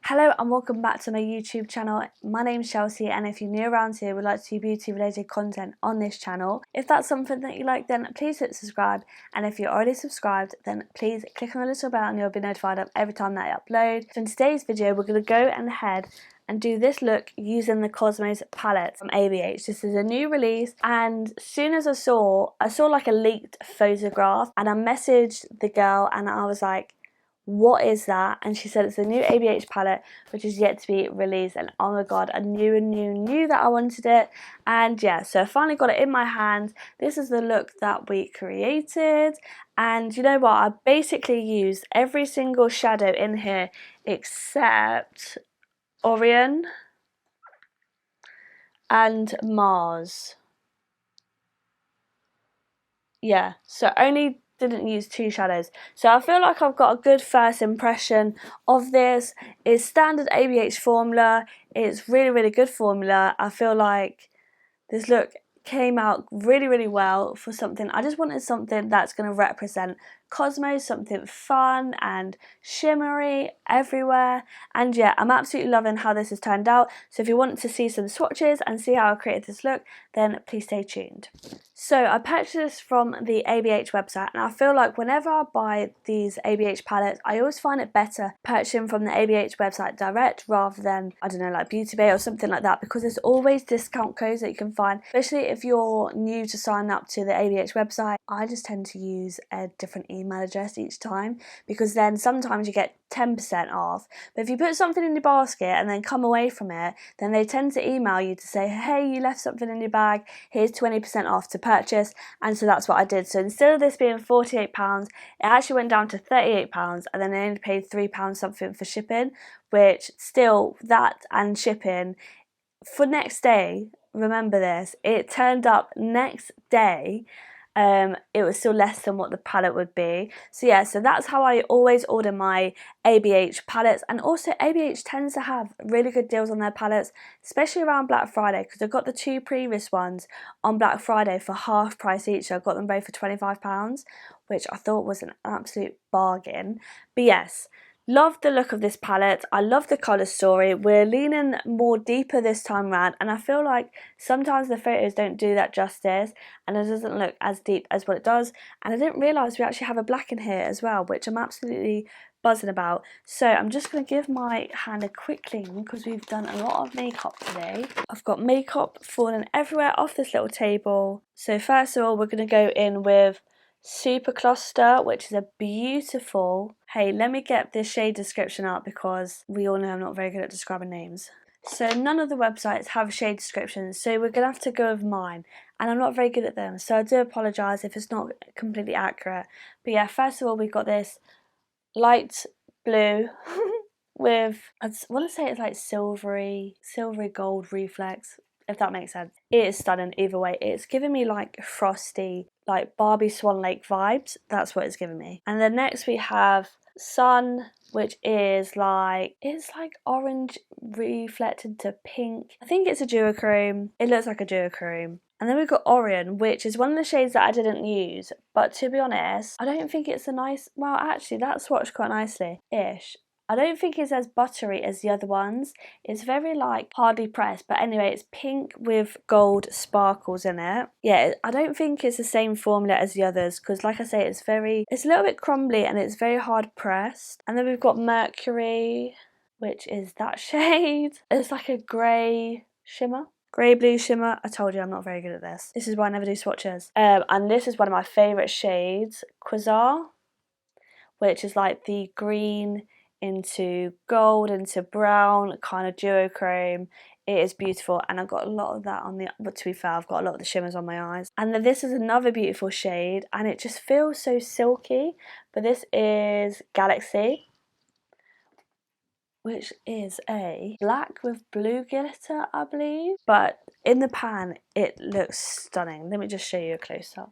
Hello and welcome back to my YouTube channel. My name's Chelsea, and if you're new around here, would like to do beauty related content on this channel. If that's something that you like, then please hit subscribe, and if you're already subscribed, then please click on the little bell and you'll be notified of every time that I upload. So in today's video, we're going to go ahead and do this look using the Cosmos palette from ABH. This is a new release, and as soon as I saw like a leaked photograph, and I messaged the girl and I was like, what is that? And she said it's a new ABH palette which is yet to be released, and oh my god, I knew that I wanted it. And yeah, so I finally got it in my hand. This is the look that we created, and you know what, I basically used every single shadow in here except Orion and Mars. Yeah, so only didn't use two shadows. So I feel like I've got a good first impression of this. It's standard ABH formula. It's really good formula. I feel like this look came out really well for something. I just wanted something that's going to represent Cosmos, something fun and shimmery everywhere. And yeah, I'm absolutely loving how this has turned out. So if you want to see some swatches and see how I created this look, then please stay tuned. So I purchased this from the ABH website, and I feel like whenever I buy these ABH palettes, I always find it better purchasing from the ABH website direct rather than, I don't know, like Beauty Bay or something like that, because there's always discount codes that you can find, especially if you're new to sign up to the ABH website. I just tend to use a different email address each time, because then sometimes you get 10% off, but if you put something in your basket and then come away from it, then they tend to email you to say, hey, you left something in your bag, here's 20% off to purchase. And so that's what I did. So instead of this being £48, it actually went down to £38, and then I only paid £3 something for shipping, which still, that and shipping for next day, remember this, it turned up next day. It was still less than what the palette would be. So yeah, so that's how I always order my ABH palettes. And also ABH tends to have really good deals on their palettes, especially around Black Friday, because I got the two previous ones on Black Friday for half price each. So I got them both for £25, which I thought was an absolute bargain. But yes, love the look of this palette. I love the colour story. We're leaning more deeper this time around, and I feel like sometimes the photos don't do that justice and it doesn't look as deep as what it does. And I didn't realise we actually have a black in here as well, which I'm absolutely buzzing about. So I'm just going to give my hand a quick clean because we've done a lot of makeup today. I've got makeup falling everywhere off this little table. So first of all, we're going to go in with Super Cluster, which is a beautiful, hey, let me get this shade description up because we all know I'm not very good at describing names. So none of the websites have shade descriptions, so we're gonna have to go with mine, and I'm not very good at them, so I do apologise if it's not completely accurate. But yeah, first of all, we've got this light blue with, I want to say it's like silvery gold reflex, if that makes sense. It is stunning either way. It's giving me like frosty, like Barbie Swan Lake vibes. That's what it's giving me. And then next we have Sun, which is like, it's like orange reflected to pink. I think it's a duochrome. It looks like a duochrome. And then we've got Orion, which is one of the shades that I didn't use, but to be honest, I don't think it's a nice, well actually that swatched quite nicely-ish. I don't think it's as buttery as the other ones. It's very like hardly pressed, but anyway, it's pink with gold sparkles in it. Yeah, I don't think it's the same formula as the others, because like I say, it's a little bit crumbly and it's very hard pressed. And then we've got Mercury, which is that shade. It's like a grey shimmer. Grey blue shimmer. I told you I'm not very good at this. This is why I never do swatches. And this is one of my favourite shades, Quasar, which is like the green into gold into brown kind of duochrome. It is beautiful, and I've got a lot of that on the, but to be fair, I've got a lot of the shimmers on my eyes. And then this is another beautiful shade, and it just feels so silky, but this is Galaxy, which is a black with blue glitter, I believe. But in the pan, it looks stunning. Let me just show you a close-up.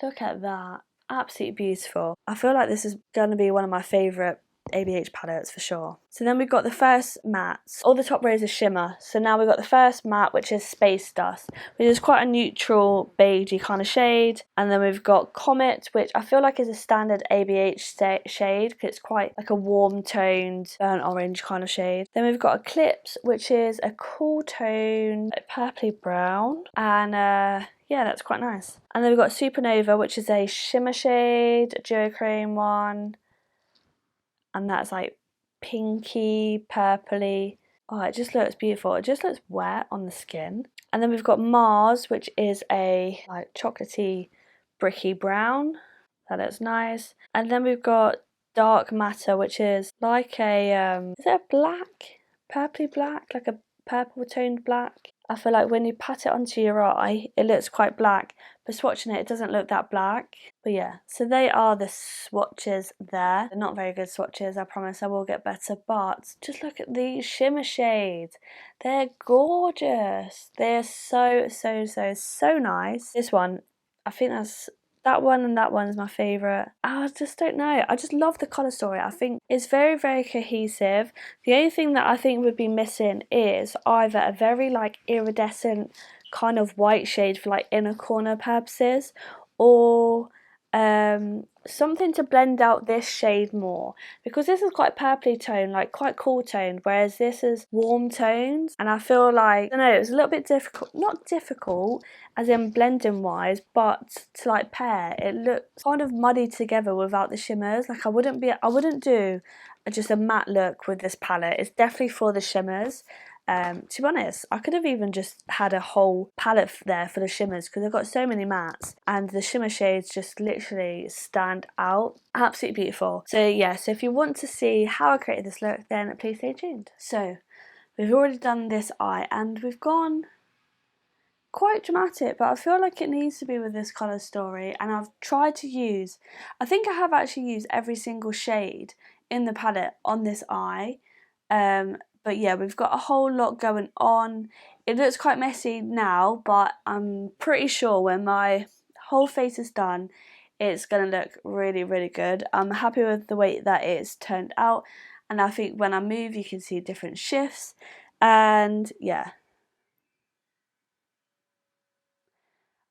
Look at that. Absolutely beautiful. I feel like this is going to be one of my favourite ABH palettes for sure. So then we've got the first mattes. All the top rows are shimmer. So now we've got the first matte, which is Space Dust, which is quite a neutral beigey kind of shade. And then we've got Comet, which I feel like is a standard ABH shade because it's quite like a warm toned burnt orange kind of shade. Then we've got Eclipse, which is a cool tone, like purpley brown. And yeah, that's quite nice. And then we've got Supernova, which is a shimmer shade, a duochrome one. And that's like pinky, purpley. Oh, it just looks beautiful. It just looks wet on the skin. And then we've got Mars, which is a like chocolatey, bricky brown. That looks nice. And then we've got Dark Matter, which is like a, is it a black? Purpley black? Like a purple toned black? I feel like when you pat it onto your eye, it looks quite black. But swatching it, it doesn't look that black. But yeah, so they are the swatches there. They're not very good swatches, I promise I will get better. But just look at these shimmer shades. They're gorgeous. They're so nice. This one, I think that's... that one and that one is my favourite. I just don't know. I just love the colour story. I think it's very cohesive. The only thing that I think would be missing is either a very like iridescent kind of white shade for like inner corner purposes, or something to blend out this shade more, because this is quite purpley toned, like quite cool toned, whereas this is warm tones, and I feel like, I don't know, it was a little bit difficult, not difficult as in blending wise, but to like pair. It looks kind of muddy together without the shimmers. Like I wouldn't do just a matte look with this palette. It's definitely for the shimmers. To be honest, I could have even just had a whole palette there for the shimmers, because I've got so many mattes and the shimmer shades just literally stand out. Absolutely beautiful. So yeah, so if you want to see how I created this look, then please stay tuned. So we've already done this eye and we've gone quite dramatic, but I feel like it needs to be with this colour story, and I've tried to use, I think I have actually used every single shade in the palette on this eye. But yeah, we've got a whole lot going on. It looks quite messy now, but I'm pretty sure when my whole face is done, it's going to look really good. I'm happy with the way that it's turned out, and I think when I move you can see different shifts, and yeah,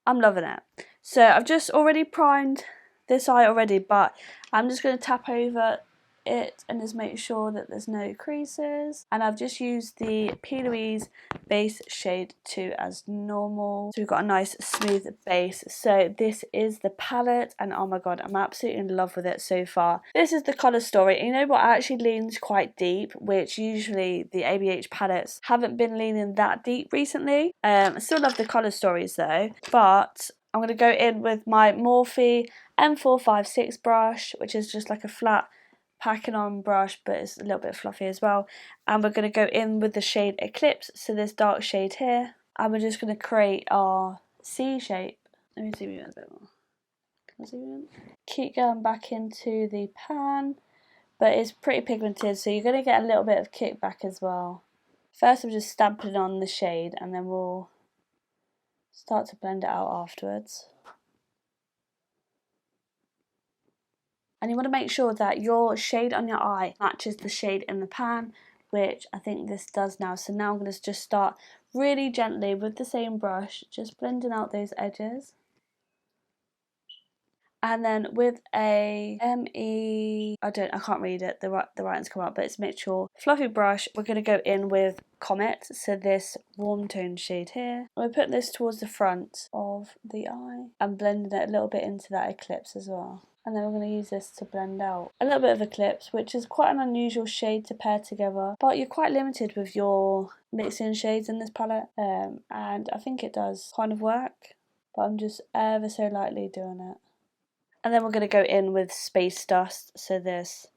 I'm loving it. So I've just already primed this eye already, but I'm just going to tap over it and just make sure that there's no creases. And I've just used the P. Louise base shade 2 as normal. So we've got a nice smooth base. So this is the palette, and oh my god, I'm absolutely in love with it so far. This is the colour story. And you know what, it actually leans quite deep, which usually the ABH palettes haven't been leaning that deep recently. I still love the colour stories though, but I'm going to go in with my Morphe M456 brush, which is just like a flat packing on brush, but it's a little bit fluffy as well. And we're going to go in with the shade Eclipse, so this dark shade here, and we're just going to create our C shape. Let me zoom in a bit more. Can I zoom in? Keep going back into the pan, but it's pretty pigmented, so you're going to get a little bit of kickback as well. First I'm just stamping on the shade, and then we'll start to blend it out afterwards. And you want to make sure that your shade on your eye matches the shade in the pan, which I think this does now. So now I'm going to just start really gently with the same brush, just blending out those edges. And then with a I can't read it, the writing's come out, but it's Mitchell fluffy brush, we're going to go in with Comet, so this warm tone shade here. We're putting this towards the front of the eye and blending it a little bit into that Eclipse as well. And then we're going to use this to blend out a little bit of Eclipse, which is quite an unusual shade to pair together, but you're quite limited with your mixing shades in this palette, and I think it does kind of work, but I'm just ever so lightly doing it. And then we're going to go in with Space Dust, so this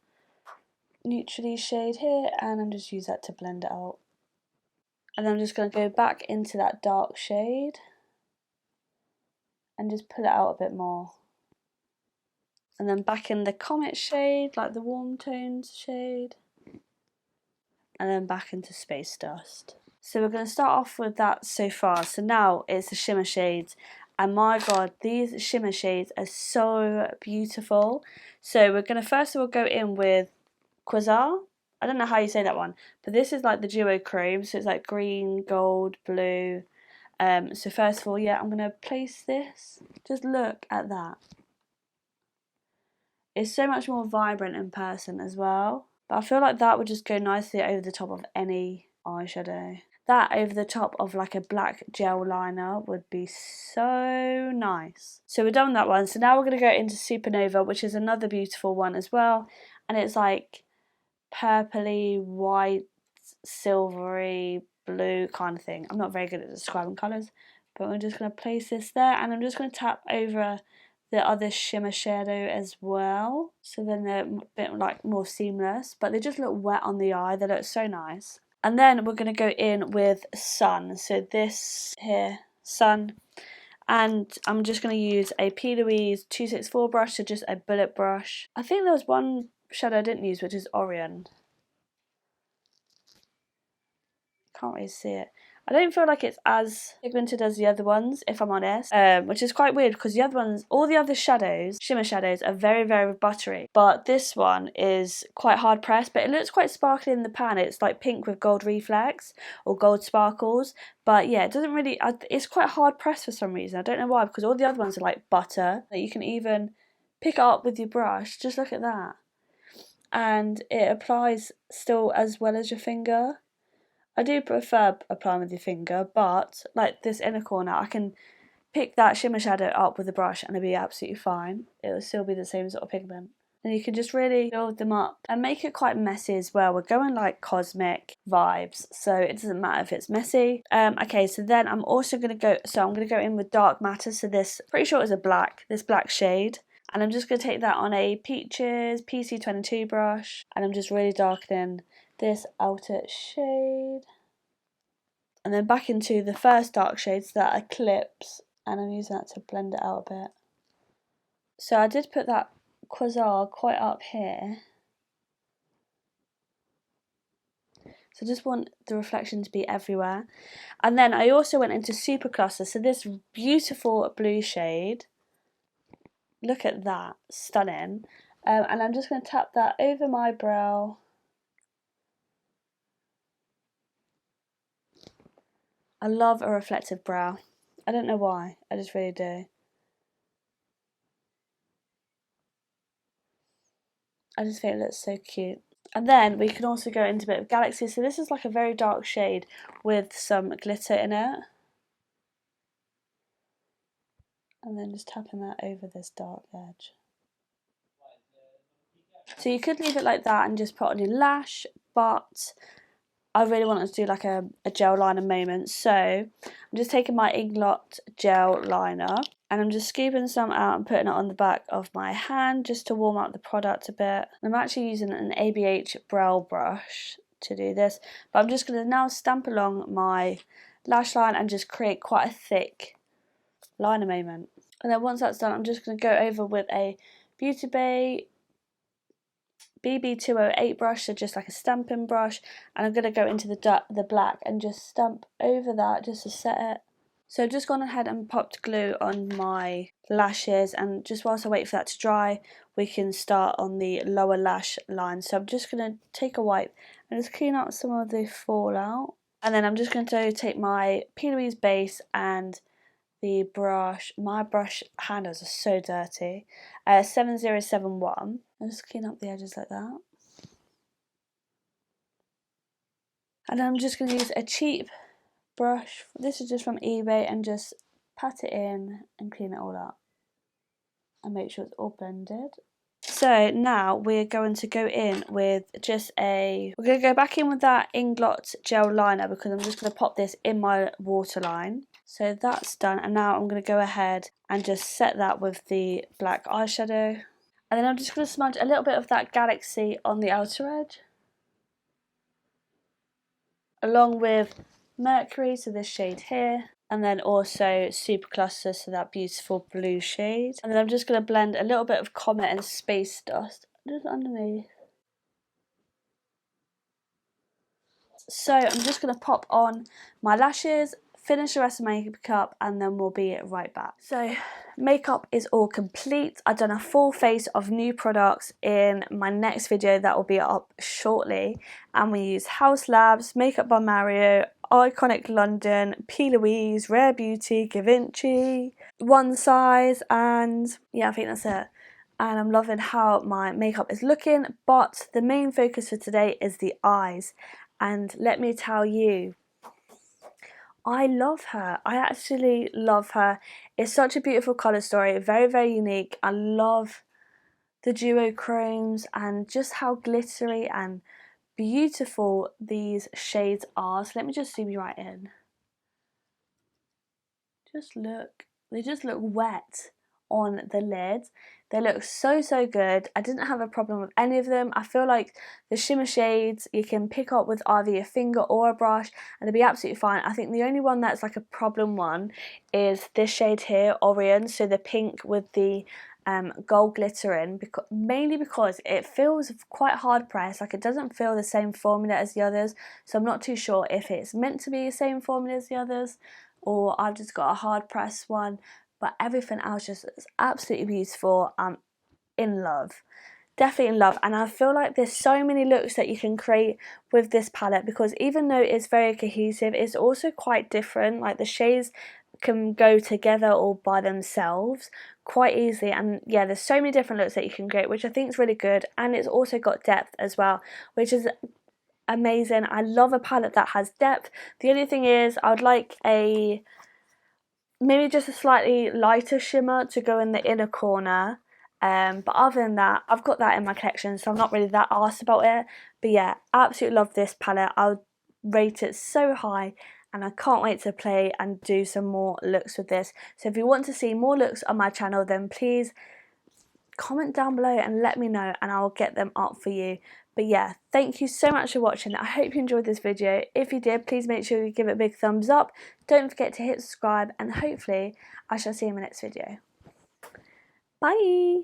neutrally shade here, and I'm just use that to blend it out. And then I'm just going to go back into that dark shade and just pull it out a bit more. And then back in the Comet shade, like the warm tones shade, and then back into Space Dust. So we're going to start off with that so far. So now it's the shimmer shades, and my god, these shimmer shades are so beautiful. So we're going to first of all go in with Quasar. I don't know how you say that one, but this is like the duochrome, so it's like green, gold, blue. So first of all, yeah, I'm gonna place this. Just look at that. It's so much more vibrant in person as well. But I feel like that would just go nicely over the top of any eyeshadow. That over the top of like a black gel liner would be so nice. So we're done with that one. So now we're going to go into Supernova, which is another beautiful one as well. And it's like purpley, white, silvery, blue kind of thing. I'm not very good at describing colours, but we're just going to place this there. And I'm just going to tap over the other shimmer shadow as well, so then they're a bit like more seamless, but they just look wet on the eye. They look so nice. And then we're going to go in with Sun, so this here, Sun, and I'm just going to use a P. Louise 264 brush, so just a bullet brush. I think there was one shadow I didn't use, which is Orion. Can't really see it. I don't feel like it's as pigmented as the other ones, if I'm honest, which is quite weird because the other ones, all the other shadows, shimmer shadows, are very, very buttery. But this one is quite hard pressed, but it looks quite sparkly in the pan. It's like pink with gold reflex or gold sparkles. But yeah, it doesn't really, it's quite hard pressed for some reason. I don't know why, because all the other ones are like butter that you can even pick up with your brush. Just look at that. And it applies still as well as your finger. I do prefer applying with your finger, but like this inner corner, I can pick that shimmer shadow up with a brush and it'll be absolutely fine. It'll still be the same sort of pigment. And you can just really build them up and make it quite messy as well. We're going like cosmic vibes, so it doesn't matter if it's messy. Okay, so then I'm also going to go in with dark matter. So this, pretty sure it's this black shade. And I'm just going to take that on a Peaches PC22 brush. And I'm just really darkening this outer shade. And then back into the first dark shades that Eclipse. And I'm using that to blend it out a bit. So I did put that Quasar quite up here. So I just want the reflection to be everywhere. And then I also went into Super Cluster. So this beautiful blue shade. Look at that, stunning. And I'm just going to tap that over my brow. I love a reflective brow. I don't know why, I just really do. I just think it looks so cute. And then we can also go into a bit of Galaxy. So this is like a very dark shade with some glitter in it. And then just tapping that over this dark edge. So you could leave it like that and just put on your lash, but I really wanted to do like a gel liner moment. So I'm just taking my Inglot gel liner and I'm just scooping some out and putting it on the back of my hand just to warm up the product a bit. I'm actually using an ABH brow brush to do this, but I'm just going to now stamp along my lash line and just create quite a thick liner moment. And then once that's done, I'm just going to go over with a Beauty Bay BB208 brush, so just like a stamping brush, and I'm going to go into the black and just stamp over that just to set it. So I've just gone ahead and popped glue on my lashes, and just whilst I wait for that to dry, we can start on the lower lash line. So I'm just going to take a wipe and just clean up some of the fallout, and then I'm just going to take my P. Louise base and the brush. My brush handles are so dirty. 7071. I'll just clean up the edges like that. And then I'm just going to use a cheap brush. This is just from eBay, and just pat it in and clean it all up. And make sure it's all blended. So now we're going to go in with we're going to go back in with that Inglot gel liner, because I'm just going to pop this in my waterline. So that's done, and now I'm going to go ahead and just set that with the black eyeshadow. And then I'm just going to smudge a little bit of that Galaxy on the outer edge, along with Mercury, so this shade here, and then also Super Cluster, so that beautiful blue shade. And then I'm just going to blend a little bit of Comet and Space Dust just underneath. So I'm just going to pop on my lashes. finish the rest of my makeup and then we'll be right back. So makeup is all complete. I've done a full face of new products in my next video that will be up shortly, and we use House Labs, Makeup by Mario, Iconic London, P. Louise, Rare Beauty, Givenchy, One Size, and yeah, I think that's it. And I'm loving how my makeup is looking, but the main focus for today is the eyes. And let me tell you, I love her. I actually love her. It's such a beautiful colour story, very, very unique. I love the duochromes and just how glittery and beautiful these shades are. So let me just zoom you right in. Just look, they just look wet on the lid. They look so, so good. I didn't have a problem with any of them. I feel like the shimmer shades you can pick up with either your finger or a brush and they'll be absolutely fine. I think the only one that's like a problem one is this shade here, Orion, so the pink with the gold glitter in, mainly because it feels quite hard pressed, like it doesn't feel the same formula as the others, so I'm not too sure if it's meant to be the same formula as the others or I've just got a hard press one, but everything else just is absolutely beautiful. I'm in love, definitely in love, and I feel like there's so many looks that you can create with this palette, because even though it's very cohesive, it's also quite different. Like the shades can go together or by themselves quite easily, and yeah, there's so many different looks that you can create, which I think is really good, and it's also got depth as well, which is amazing. I love a palette that has depth. The only thing is I would like maybe just a slightly lighter shimmer to go in the inner corner, but other than that, I've got that in my collection, so I'm not really that arsed about it. But yeah, absolutely love this palette. I would rate it so high, and I can't wait to play and do some more looks with this. So if you want to see more looks on my channel, then please comment down below and let me know, and I'll get them up for you. But yeah, thank you so much for watching. I hope you enjoyed this video. If you did, please make sure you give it a big thumbs up. Don't forget to hit subscribe, and hopefully I shall see you in my next video. Bye!